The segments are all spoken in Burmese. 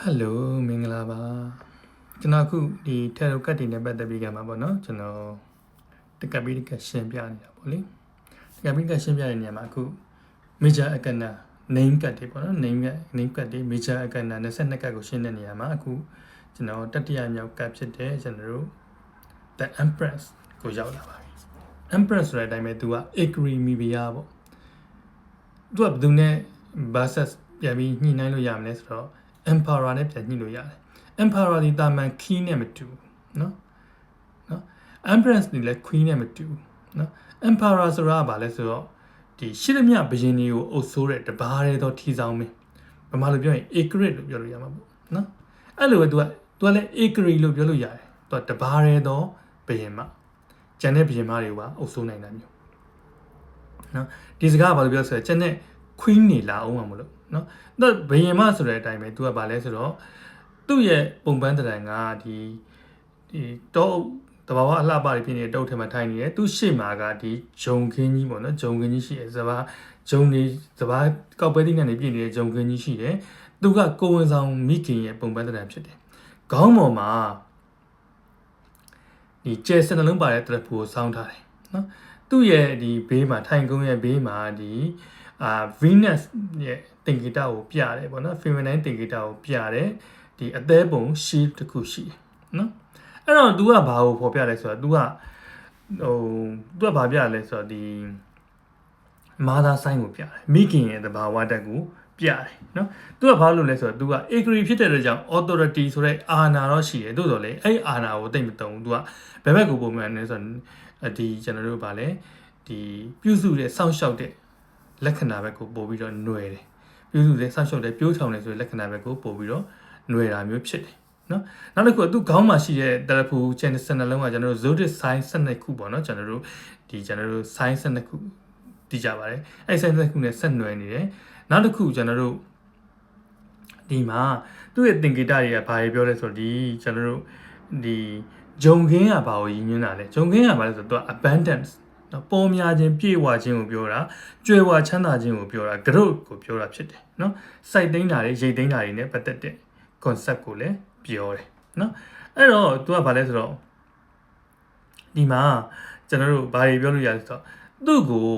Hello မင်္ဂလာပါကျွန်တော်အခုဒီထဲရိုကတ်တွေနဲ့ပတ်သက်ပြီးကမှာပေါ့နော်ကျွန်တော်တကပ်ပြီးတကပ်ရှင်းပြနေတာပေါ့လေတကပ်ပြီးတကပ်ရှင်းပြတဲ့နေရာမှာအခု major arcana name ကတ်တွေပေါ့နော် name ကတ်တွေ major arcana 22ကတ်ကိုရှင်းတဲ့နေရာမှာအခုကျွန်တော်တတိယမြောက်ကတ်ဖြစ်တဲ့ကျွန်တော်တို့ the empress ကိုရောက်လာပါပြီ empress ဆိုတဲ့အတိုင်းပဲသူက Acrimibia ပေါ့သူကဘယ်သူနဲ့ versus ပြန်ပြီးညှိနှိုင်းလို့ရမလဲဆိုတော့Emperor နဲ့ပြန်ညှိလို့ရတယ် Emperor ဒီတာမန် Key နဲ့မတူเนาะ Empress ဒီလည်း Queen နဲ့မတူเนาะ Emperor ဆိုတာကဘာလဲဆိုတော့ဒီရှိသမျှဘုရင်တွေကိုအုပ်စိုးတဲ့တပါးရဲသောထီဆောင်မင်းဘာမှလို့ပြောရင် Acrid လို့ပြောလို့ရမှာပေါ့เนาะအဲ့လိုပဲသူကလည်း Acrid လို့ပြောလို့ရတယ်သူကတပါးရဲသောဘုရင်မကျန်တဲ့ဘုရင်မတွေကပါအုပ်စိုးနိုင်တာမျိုးเนาะဒီစကားကဘာလို့ပြောဆိုတော့ကျန်တဲ့ Queen နေလာအောင်မှာမလို့เนาะတော့ဘယင်မဆိုတဲ့အတိုင်းပဲသူကဗာလဲဆိုတော့သူ့ရဲ့ပုံပန်းတံကဒီတောတဘာဝအလှပတွေဖြစ်နေတဲ့တုတ်ထဲမှာထိုင်နေတယ်သူ့ရှေ့မှာကဒီဂျုံခင်းကြီးပေါ့နော်ဂျုံခင်းကြီးရှိတယ်စဘာဂျုံနေစဘာကောက်ပဲတိနဲ့နေပြည့်နေတဲ့ဂျုံခင်းကြီးရှိတယ်သူကကိုဝင်ဆောင်မိခင်ရဲ့ပုံပန်းတံဖြစ်တယ်ခေါင်းပေါ်မှာဒီကျဲစနှလုံးပါတဲ့တရဖူကိုစောင်းထားတယ်နော်သူ့ရဲ့ဒီဘေးမှာထိုင်ကုန်းရဲ့ဘေးမှာဒီVenus ရဲ့တင်ဂီတာကိုပြရတယ်ပေါ့နော် feminine တင်ဂီတာကိုပြရတယ်ဒီအသေးပုံ shield တစ်ခုရှိတယ်နော်အဲ့တော့ तू ကဘာကိုဖော်ပြလဲဆိုတော့ तू ကဘာပြလဲဆိုတော့ဒီမာသာဆိုင်ကိုပြတယ်မိခင်ရဲ့သဘာဝဓာတ်ကိုပြတယ်နော် तू ကဘာလို့လဲဆိုတော့ तू က agree ဖြစ်တဲ့အတွက်ကြောင့် authority ဆိုတဲ့အာဏာတော့ရှိတယ်သို့တော်လေအဲ့အာဏာကိုတိတ်မတုံဘူး तू ကဘယ်ဘက်ကိုပုံမှန်လဲဆိုတော့ဒီကျွန်တော်တို့ဗာလဲဒီပြုစုတဲ့စောင့်ရှောက်တဲ့လက္ခဏာဘက်ကိုပို့ပြီးတော့ຫນွယ်တယ်ပြုစုတဲ့ဆောက်ရှုပ်တဲ့ပြိုးချောင်တယ်ဆိုတဲ့လက္ခဏာဘက်ကိုပို့ပြီးတော့ຫນွယ်တာမျိုးဖြစ်တယ်နော်နောက်တစ်ခုသူ့ခေါင်းမှာရှိတဲ့တရဖူ channel 12လုံးကကျွန်တော်တို့ zodiac sign 12ခုပေါ့နော်ကျွန်တော်တို့ sign 12ခုတည်ကြပါတယ်အဲ့ sign 12ခုနဲ့ဆက်နွယ်နေတယ်နောက်တစ်ခုကျွန်တော်တို့ဒီမှာသူ့ရဲ့သင်္ကေတတွေကဘာတွေပြောလဲဆိုတော့ဒီကျွန်တော်တို့ဒီဂျုံခင်းကဘာကိုရည်ညွှန်းတာလဲဂျုံခင်းကဘာလဲဆိုတော့သူက abundanceနော်ပေါ်များခြင်းပြည့်ဝခြင်းကိုပြောတာကြွယ်ဝချမ်းသာခြင်းကိုပြောတာ growth ကိုပြောတာဖြစ်တယ်နော်စိုက်သိမ်းတာတွေရိတ်သိမ်းတာတွေနဲ့ပတ်သက်တဲ့ concept ကိုလည်းပြောတယ်နော်အဲ့တော့ तू ကဘာလဲဆိုတော့ဒီမှာကျွန်တော်တို့ဘာတွေပြောလို့ရလဲဆိုတော့သူ့ကိ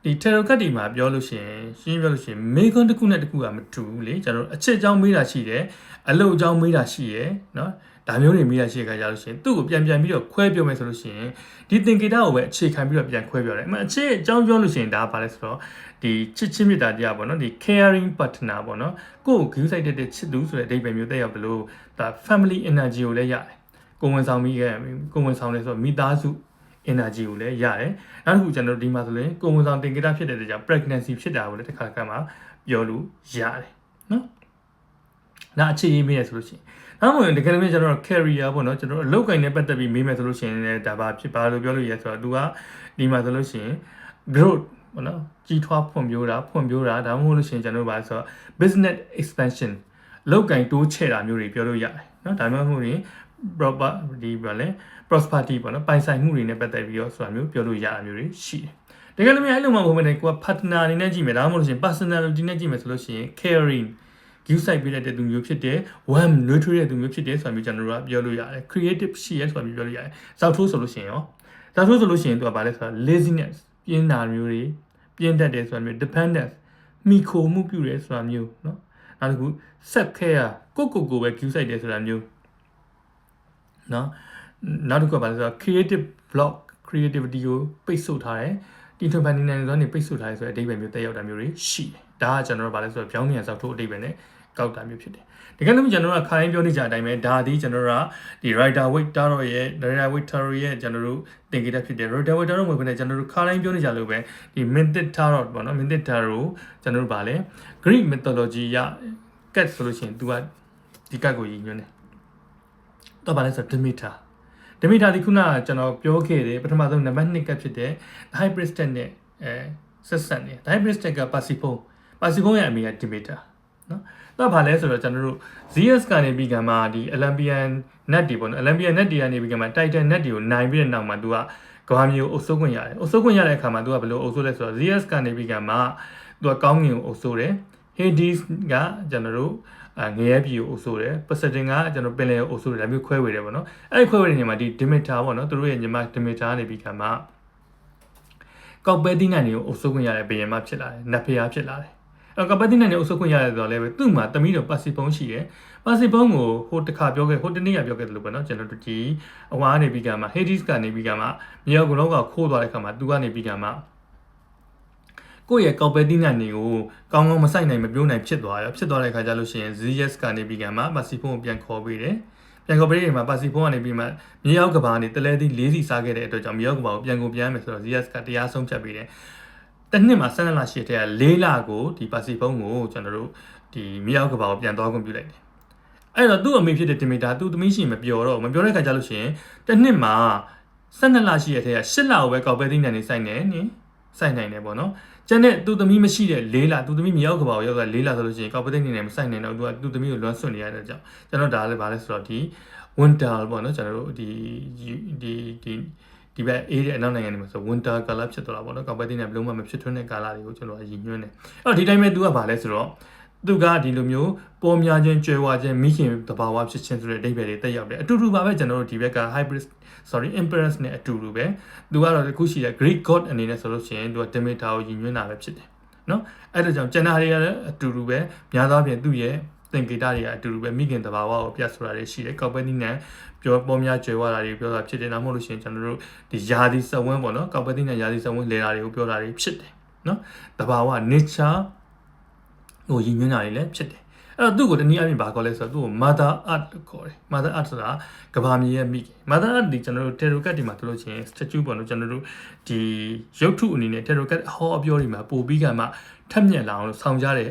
ုဒီ tarot card ဒီမှာပြောလို့ရှိရင်ရှင်းပြောလို့ရှိရင်မေခွန်းတစ်ခုနဲ့တစ်ခုကမတူဘူးလေကျွန်တော်တို့အချစ်အကြောင်းမေးတာရှိတယ်အလုပ်အကြောင်းမေးတာရှိရယ်နော်ဒါမျိုးတွေမိရရှိခါကြလို့ရှိရင်သူ့ကိုပြန်ပြီးတော့ခွဲပြောမယ်ဆိုလို့ရှိရင်ဒီသင်္ကေတကိုပဲအခြေခံပြီးတော့ပြန်ခွဲပြောတယ်အမှအခြေအကြောင်းပြောလို့ရှိရင်ဒါပါလဲဆိုတော့ဒီချစ်ချင်းမြတ်တာတရားပေါ့နော်ဒီ caring partner ပေါ့နော်ကိုယ်ကိုဂရုစိုက်တဲ့ချစ်သူဆိုတဲ့အဓိပ္ပာယ်မျိုးတက်ရောက်ဘလို့ဒါ family energy ကိုလည်းရတယ်ကိုယ်ဝန်ဆောင်မိခဲ့ကိုယ်ဝန်ဆောင်လဲဆိုတော့မိသားစု energy ကိုလည်းရတယ်နောက်တစ်ခုကျွန်တော်ဒီမှာဆိုရင်ကိုယ်ဝန်ဆောင်သင်္ကေတဖြစ်တဲ့အတွက်ကြောင့် pregnancy ဖြစ်တာကိုလည်းတစ်ခါတစ်ခါမှပြောလို့ရတယ်နော်ဒါအခြေရေးမေးရဆိုလို့ရှိရင်နောက်မှတကယ်လို့ကျွန်တော်တို့ career ပေါ့နော်ကျွန်တော်တို့အလုပ်ကိုင်နဲ့ပတ်သက်ပြီးမေးမယ်ဆိုလို့ရှိရင်လည်းဒါဘာဖြစ်ပါလို့ပြောလို့ရဆိုတော့သူကဒီမှာဆိုလို့ရှိရင် growth ပေါ့နော်ကြီးထွားဖွံ့ဖြိုးတာဒါမှမဟုတ်လို့ရှိရင်ကျွန်တော်တို့ဘာဆိုတော့ business expansion အလုပ်ကိုင်တိုးချဲ့တာမျိုးတွေပြောလို့ရတယ်နော်ဒါမှမဟုတ်ရင် proper ဒီဘာလဲ prosperity ပေါ့နော်ပိုင်ဆိုင်မှုတွေနဲ့ပတ်သက်ပြီးတော့ဆိုတာမျိုးပြောလို့ရတာမျိုးတွေရှိတယ်တကယ်လို့အဲ့လိုမှမဟုတ်ဘဲနဲ့ကိုက partner အနေနဲ့ကြည့်မယ်ဒါမှမဟုတ်လို့ရှိရင် personality နဲ့ကြည့်မယ်ဆိုလို့ရှိရင် caring give side ပေးတဲ့သူမျိုးဖြစ်တယ် warm nurture တဲ့သူမျိုးဖြစ်တယ်ဆိုတာမျိုးကျွန်တော်တို့ကပြောလို့ရတယ် creative ရှိရဲဆိုတာမျိုးပြောလို့ရတယ်ဇောက်ထိုးဆိုလို့ရှိရင်ရောဇောက်ထိုးဆိုလို့ရှိရင်သူကဘာလဲဆိုတော့ laziness ပြင်းတာမျိုးတွေပြင်းတတ်တယ်ဆိုတာမျိုး dependence မိခိုမှုပြုတယ်ဆိုတာမျိုးเนาะနောက်တစ်ခု self care ကိုပဲ give side တယ်ဆိုတာမျိုးเนาะနောက်တစ်ခုကဘာလဲဆိုတော့ creative block creativity ကိုပိတ်ဆို့ထားတယ်ဒီထွန်းပန်နေနေတော့နေပိတ်ဆို့ထားရဲဆိုတဲ့အဓိပ္ပာယ်မျိုးတက်ရောက်တာမျိုးတွေရှိတယ်ဒါကကျွန်တော်တို့ဗာလဲဆိုတော့ပြောင်းမြန်စောက်ထိုးအဓိပ္ပာယ်နဲ့ကောက်တာမျိုးဖြစ်တယ်တကယ်လို့ကျွန်တော်တို့ကခိုင်းပြောနေကြတဲ့အတိုင်းပဲဒါဒီကျွန်တော်တို့ကဒီ Rider Waite Tarot ရဲ့ Rider Waite Tarot ရဲ့ကျွန်တော်တို့သင်္ကေတဖြစ်တယ် Rider Waite Tarot မှာပဲကျွန်တော်တို့ခိုင်းပြောနေကြလို့ပဲဒီ Mythic Tarot ပေါ့နော် Mythic Tarot ကျွန်တော်တို့ဗာလဲ Greek mythology ရ cat ဆိုလို့ရှိရင် तू ကဒီ cat ကိုရည်ညွှန်းတယ်တော့ဗာလဲဆိုတော့ Demeter ဒီခုနကကျွန်တော်ပြောခဲ့တယ်ပထမဆုံးနံပါတ်2 cat ဖြစ်တဲ့ High Priestess နဲ့ဆက်ဆက်နေ High Priestess က Persephoneရဲ့အမေက Demeter နော်တော့ဗာလဲဆိုတော့ကျွန်တော်တို့ Zeus ကနေပြီးကမှဒီ Olympian net တွေပေါ့နော် Olympian net တွေကနေပြီးကမှ Titan net တွေကိုနိုင်ပြီးတဲ့နောက်မှာ तू ကကဘာမျိုးအုပ်စိုးခွင့်ရတယ်အုပ်စိုးခွင့်ရတဲ့အခါမှာ तू ကဘယ်လိုအုပ်စိုးလဲဆိုတော့ Zeus ကနေပြီးကမှ तू ကကောင်းငင်ကိုအုပ်စိုးတယ် Hades ကကျွန်တော်တို့ ငရဲပြည်ကိုအုပ်စိုးတယ်ပစိဖိတ်ကကျွန်တော်ပင်လယ်ကိုအုပ်စိုးတယ်ဒါမျိုးခွဲဝေတယ်ပေါ့နော်အဲ့ခွဲဝေတဲ့နေရာမှာဒီ Demeter ပေါ့နော်သူတို့ရဲ့ညီမ Demeter ကနေပြီးကမှကောက်ပဲတိနိုင်တွေကိုအုပ်စိုးခွင့်ရတဲ့ဘုရင်မဖြစ်လာတယ်နတ်ဖျားဖြစ်လာတယ်အဲ့ကောက်ပဲတိနိုင်တွေအုပ်စိုးခွင့်ရတယ်ဆိုတော့လည်းပဲသူ့မှာတမီးတော်ပါစီပုံးရှိတယ်ပါစီပုံးကိုဟိုတစ်ခါပြောခဲ့ဟိုတနေ့ကပြောခဲ့တယ်လို့ပေါ့နော်ကျွန်တော်တို့ဒီအဝါကနေပြီးကမှ Hades ကနေပြီးကမှမြေအောက်ကလောကခိုးသွားတဲ့ခါမှာသူကနေပြီးကမှကိုယ့်ရဲ့ကောက်ပဲတိနိုင်တွေကိုကောင်းကောင်းမဆိုင်နိုင်မပြောနိုင်ဖြစ်သွားရောဖြစ်သွားတဲ့ခါကျလို့ရှိရင် ZS ကနေပြီးကမှပါစီပုံးကိုပြန်ခေါ်ပေးတယ်ပြန်ခေါ်ပေးတဲ့မှာပါစီဖုန်းကနေပြီးမှမြေရောက်ကဘာကနေတလဲသီး၄စီစားခဲ့တဲ့အတွက်ကြောင့်မြေရောက်ကဘာကိုပြန်ကိုပြန်မယ်ဆိုတော့ ZS ကတရားဆုံးဖြတ်ပေးတယ်။တစ်နှစ်မှာ12လရှိတဲ့4လကိုဒီပါစီဖုန်းကိုကျွန်တော်တို့ဒီမြေရောက်ကဘာကိုပြန်သွားခွင့်ပြုလိုက်တယ်။အဲ့တော့သူ့အမေဖြစ်တဲ့ Demeter သူ့သမီးရှိမပြောတော့မပြောတဲ့ခါကျလို့ရှိရင်တစ်နှစ်မှာ12လရှိတဲ့8လကိုပဲကောက်ပဲသိနိုင်နေစိုက်နေနင်စိုက်နိုင်တယ်ပေါ့နော်။ကျန်တဲ့သူ့သမီးမရှိတဲ့4လသူ့သမီးမြေရောက်ကဘာကိုရောက်တာ4လဆိုလို့ရှိရင်ကောက်ပဲသိနိုင်နေမစိုက်နိုင်တော့သူ့သမီးကိုလွှမ်းဆွနေရတဲ့ကြောင့်ကျွန်တော်ဒါလည်းဗာလဲဆိုတော့ဒီwinter ပေါ့နော်ကျွန်တော်တို့ဒီဘက်အေးတဲ့အနောက်နိုင်ငံတွေမှာဆို winter ကာလဖြစ်သွားတာပေါ့နော်ကောက်ပဲတိနဲ့ဘလုံးမမဖြစ်ထွန်းတဲ့ကာလတွေကိုကျွန်တော်အရင်ညွှန်းတယ်အဲ့တော့ဒီတိုင်းပဲသူကဗာလဲဆိုတော့သူကဒီလိုမျိုးပေါ်များခြင်းကျွဲဝါခြင်းမိခင်တဘာဝဖြစ်ခြင်းဆိုတဲ့အဓိပ္ပာယ်တွေတက်ရောက်တယ်အတူတူပါပဲကျွန်တော်တို့ဒီဘက်က empress နဲ့အတူတူပဲသူကတော့အခုရှိတဲ့ Greek god အနေနဲ့ဆိုလို့ရှိရင်သူက Demeter ကိုယဉ်ညွှန်းတာပဲဖြစ်တယ်နော်အဲ့ဒါကြောင့်ကျန်တာတွေကလည်းအတူတူပဲများသောအားဖြင့်သူ့ရဲ့သင်္ကေတတွေကအတူတူပဲမိခင်တဘာဝကိုပြဆိုတာတွေရှိတယ်ကောက်ပဲတိနဲ့ပြောပေါ်များကျွဲဝါတာတွေပြောတာဖြစ်တယ်ဒါမှမဟုတ်လို့ရှိရင်ကျွန်တော်တို့ဒီယာဒီစဝင်းပေါ့နော်ကောက်ပဲတိနဲ့ယာဒီစဝင်းလေတာတွေကိုပြောတာတွေဖြစ်တယ်နော်တဘာဝ nature ဟိုယဉ်ညွှန်းတာတွေလည်းဖြစ်တယ်အဲ့တော့သူ့ကိုတနည်းအားဖြင့်ဘာခေါ်လဲဆိုတော့သူ့ကို mother art လို့ခေါ်တယ် mother art ဆိုတာကဘာမြေရဲ့မိခင် mother art ဒီကျွန်တော်တို့ tarot card တွေမှာတို့လို့ချင်း statue ပေါ့နော်ကျွန်တော်တို့ဒီရုပ်ထုအနေနဲ့ tarot card ဟောအပြောတွေမှာပို့ပြီးကမှထက်မြက်လာအောင်လို့ဆောင်ကြတဲ့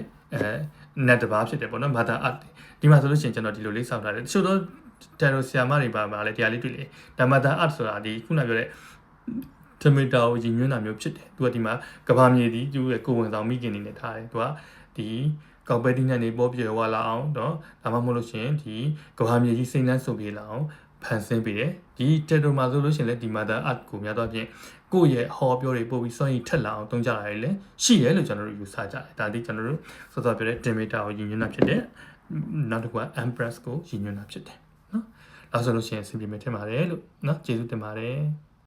နတ်တဘာဖြစ်တယ်ပေါ့နော် mother art ဒီမှာဆိုလို့ရှိရင်ကျွန်တော်ဒီလိုလေးဆောင်ထားတယ်တချို့တော့ tarot ဆရာမတွေပါလဲတရားလေးတွေ့လေဒါ mother art ဆိုတာဒီခုနပြောတဲ့Demeter ကိုယဉ်ညွှန်းတာမျိုးဖြစ်တယ်သူကဒီမှာကဘာမြေဒီသူ့ရဲ့ကိုယ်ဝင်ဆောင်မိခင်နေနဲ့ထားတယ်သူကဒီကောက်ပဲတိနဲ့နေပေါ်ပြေဝလာအောင်တော့ဒါမှမဟုတ်လို့ရှိရင်ဒီကဘာမြေကြီးစိမ့်နှန်းဆုပ်ပြေလာအောင်ဖန်ဆင်းပေးတယ်ဒီတက်တိုမှာဆိုလို့ရှိရင်လည်းဒီ mother art ကိုများတော့ဖြင့်ကိုယ့်ရဲ့ဟောပြောတွေပို့ပြီးစွန့်ရည်ထက်လာအောင်တုံးကြတာတွေလည်းရှိတယ်လို့ကျွန်တော်တို့ယူဆကြတယ်ဒါဒီကျွန်တော်တို့စောစောပြောတဲ့ Demeter ကိုယဉ်ညွှန်းတာဖြစ်တယ်နောက်တစ်ခုက empress ကိုယဉ်ညွှန်းတာဖြစ်တယ်နော်ဒါဆိုလို့ရှိရင် simple ထင်ပါတယ်လို့နော်ကျေးဇူးတင်ပါတယ်